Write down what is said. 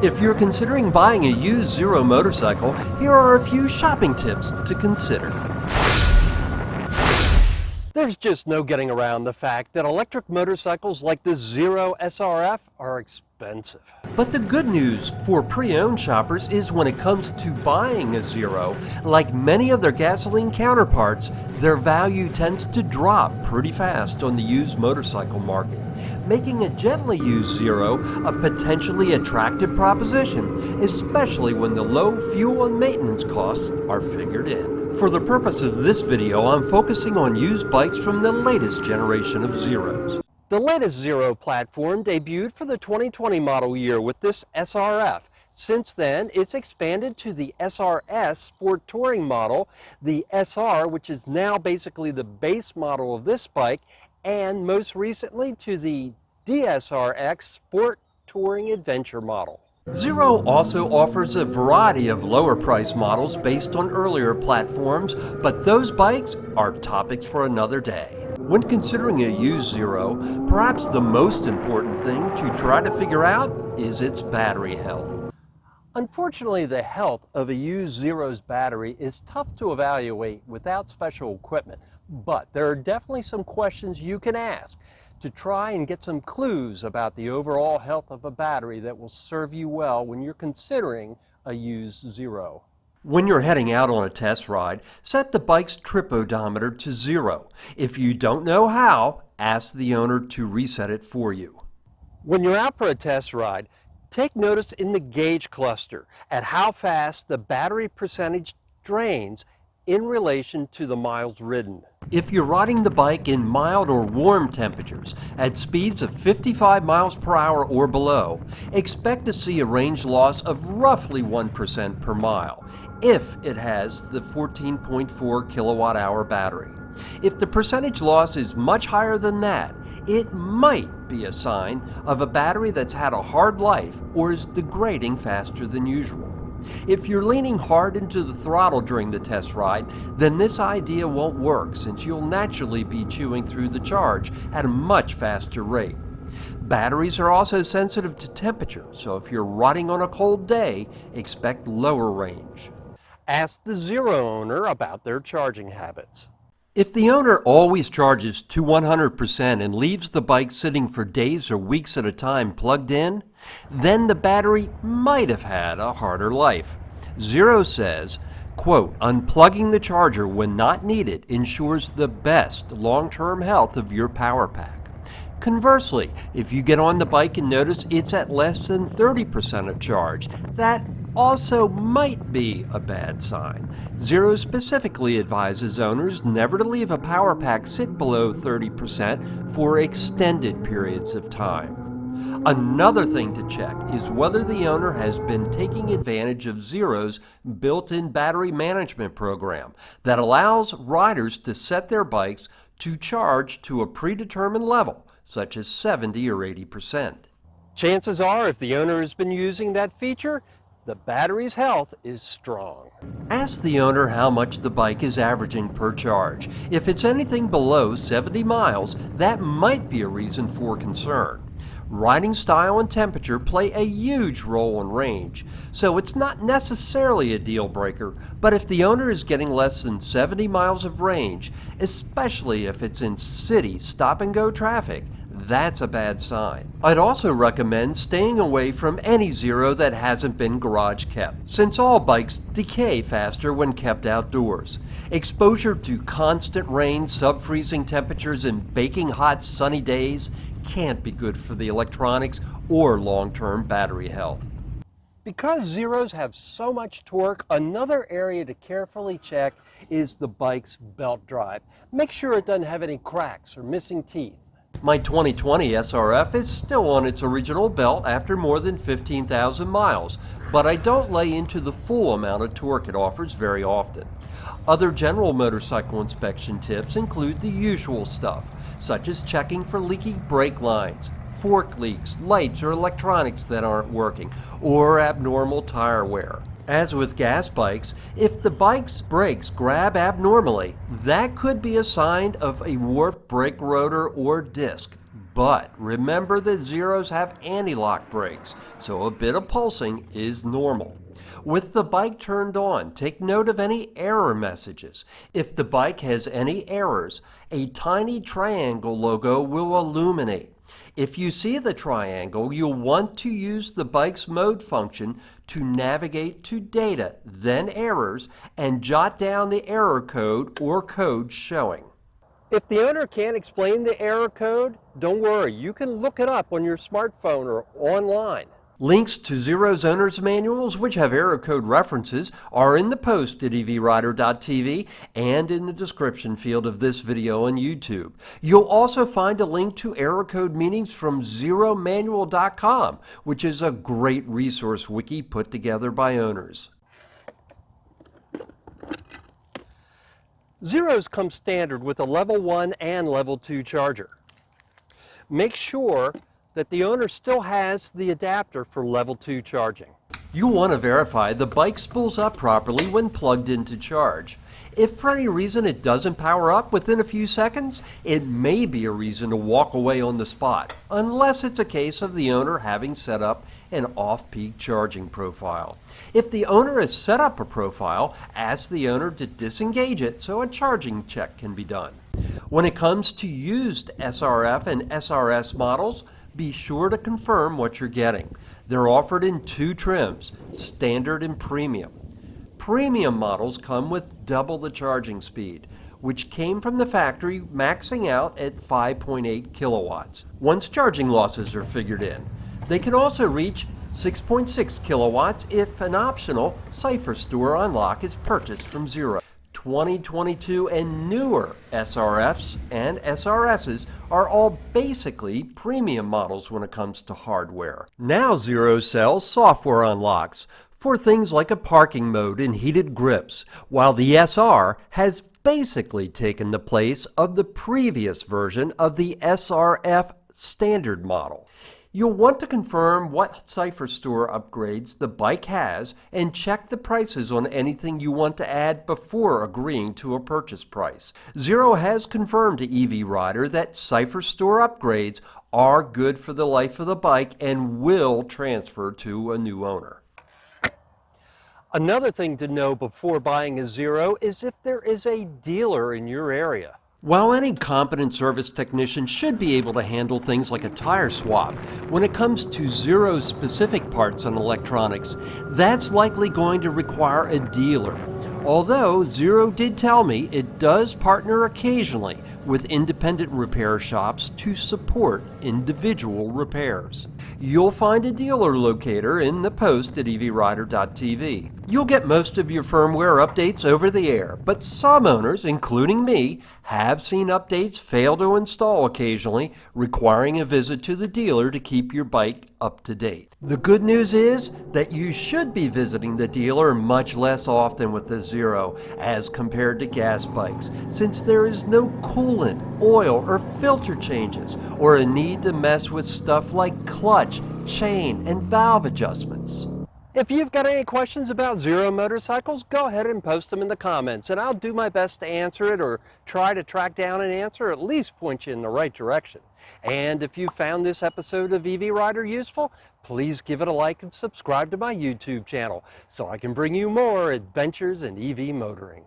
If you're considering buying a used Zero motorcycle, here are a few shopping tips to consider. There's just no getting around the fact that electric motorcycles like the Zero SRF are expensive. But the good news for pre-owned shoppers is when it comes to buying a Zero, like many of their gasoline counterparts, their value tends to drop pretty fast on the used motorcycle market, making a gently used Zero a potentially attractive proposition, especially when the low fuel and maintenance costs are figured in. For the purpose of this video, I'm focusing on used bikes from the latest generation of Zeros. The latest Zero platform debuted for the 2020 model year with this SRF. Since then, it's expanded to the SRS Sport Touring model, the SR, which is now basically the base model of this bike, and most recently to the DSRX Sport Touring Adventure model. Zero also offers a variety of lower price models based on earlier platforms, but those bikes are topics for another day. When considering a used Zero, perhaps the most important thing to try to figure out is its battery health. Unfortunately, the health of a used Zero's battery is tough to evaluate without special equipment, but there are definitely some questions you can ask to try and get some clues about the overall health of a battery that will serve you well when you're considering a used Zero. When you're heading out on a test ride, set the bike's trip odometer to 0. If you don't know how, ask the owner to reset it for you. When you're out for a test ride, take notice in the gauge cluster at how fast the battery percentage drains in relation to the miles ridden. If you're riding the bike in mild or warm temperatures at speeds of 55 miles per hour or below, expect to see a range loss of roughly 1% per mile if it has the 14.4 kilowatt hour battery. If the percentage loss is much higher than that, it might be a sign of a battery that's had a hard life or is degrading faster than usual. If you're leaning hard into the throttle during the test ride, then this idea won't work since you'll naturally be chewing through the charge at a much faster rate. Batteries are also sensitive to temperature, so if you're riding on a cold day, expect lower range. Ask the Zero owner about their charging habits. If the owner always charges to 100% and leaves the bike sitting for days or weeks at a time plugged in, then the battery might have had a harder life. Zero says, quote, unplugging the charger when not needed ensures the best long-term health of your power pack. Conversely, if you get on the bike and notice it's at less than 30% of charge, that also might be a bad sign. Zero specifically advises owners never to leave a power pack sit below 30% for extended periods of time. Another thing to check is whether the owner has been taking advantage of Zero's built-in battery management program that allows riders to set their bikes to charge to a predetermined level, such as 70 or 80%. Chances are, if the owner has been using that feature, the battery's health is strong. Ask the owner how much the bike is averaging per charge. If it's anything below 70 miles, that might be a reason for concern. Riding style and temperature play a huge role in range, so it's not necessarily a deal breaker, but if the owner is getting less than 70 miles of range, especially if it's in city stop-and-go traffic, that's a bad sign. I'd also recommend staying away from any Zero that hasn't been garage kept, since all bikes decay faster when kept outdoors. Exposure to constant rain, sub-freezing temperatures, and baking hot sunny days can't be good for the electronics or long-term battery health. Because Zeros have so much torque, another area to carefully check is the bike's belt drive. Make sure it doesn't have any cracks or missing teeth. My 2020 SRF is still on its original belt after more than 15,000 miles, but I don't lay into the full amount of torque it offers very often. Other general motorcycle inspection tips include the usual stuff, such as checking for leaky brake lines, fork leaks, lights or electronics that aren't working, or abnormal tire wear. As with gas bikes, if the bike's brakes grab abnormally, that could be a sign of a warped brake rotor or disc. But remember that Zeros have anti-lock brakes, so a bit of pulsing is normal. With the bike turned on, take note of any error messages. If the bike has any errors, a tiny triangle logo will illuminate. If you see the triangle, you'll want to use the bike's mode function to navigate to data, then errors, and jot down the error code or codes showing. If the owner can't explain the error code, don't worry, you can look it up on your smartphone or online. Links to Zero's owner's manuals, which have error code references, are in the post at evrider.tv and in the description field of this video on YouTube. You'll also find a link to error code meanings from zeromanual.com, which is a great resource wiki put together by owners. Zeros come standard with a level 1 and level 2 charger. Make sure that the owner still has the adapter for level 2 charging. You'll want to verify the bike spools up properly when plugged into charge. If for any reason it doesn't power up within a few seconds, it may be a reason to walk away on the spot, unless it's a case of the owner having set up an off-peak charging profile. If the owner has set up a profile, ask the owner to disengage it so a charging check can be done. When it comes to used SRF and SRS models, be sure to confirm what you're getting. They're offered in 2 trims, standard and premium. Premium models come with double the charging speed, which came from the factory maxing out at 5.8 kilowatts, once charging losses are figured in. They can also reach 6.6 kilowatts if an optional Cipher Store unlock is purchased from Zero. 2022 and newer SRFs and SRSs are all basically premium models when it comes to hardware. Now Zero sells software unlocks for things like a parking mode and heated grips, while the SR has basically taken the place of the previous version of the SRF standard model. You'll want to confirm what Cipher Store upgrades the bike has and check the prices on anything you want to add before agreeing to a purchase price. Zero has confirmed to EVrider that Cipher Store upgrades are good for the life of the bike and will transfer to a new owner. Another thing to know before buying a Zero is if there is a dealer in your area. While any competent service technician should be able to handle things like a tire swap, when it comes to Zero-specific parts and electronics, that's likely going to require a dealer. Although Zero did tell me it does partner occasionally with independent repair shops to support individual repairs. You'll find a dealer locator in the post at evrider.tv. You'll get most of your firmware updates over the air, but some owners, including me, have seen updates fail to install occasionally, requiring a visit to the dealer to keep your bike up to date. The good news is that you should be visiting the dealer much less often with the Zero as compared to gas bikes, since there is no coolant, oil, or filter changes, or a need to mess with stuff like clutch, chain, and valve adjustments. If you've got any questions about Zero motorcycles, go ahead and post them in the comments, and I'll do my best to answer it or try to track down an answer, or at least point you in the right direction. And if you found this episode of EVrider useful, please give it a like and subscribe to my YouTube channel so I can bring you more adventures in EV motoring.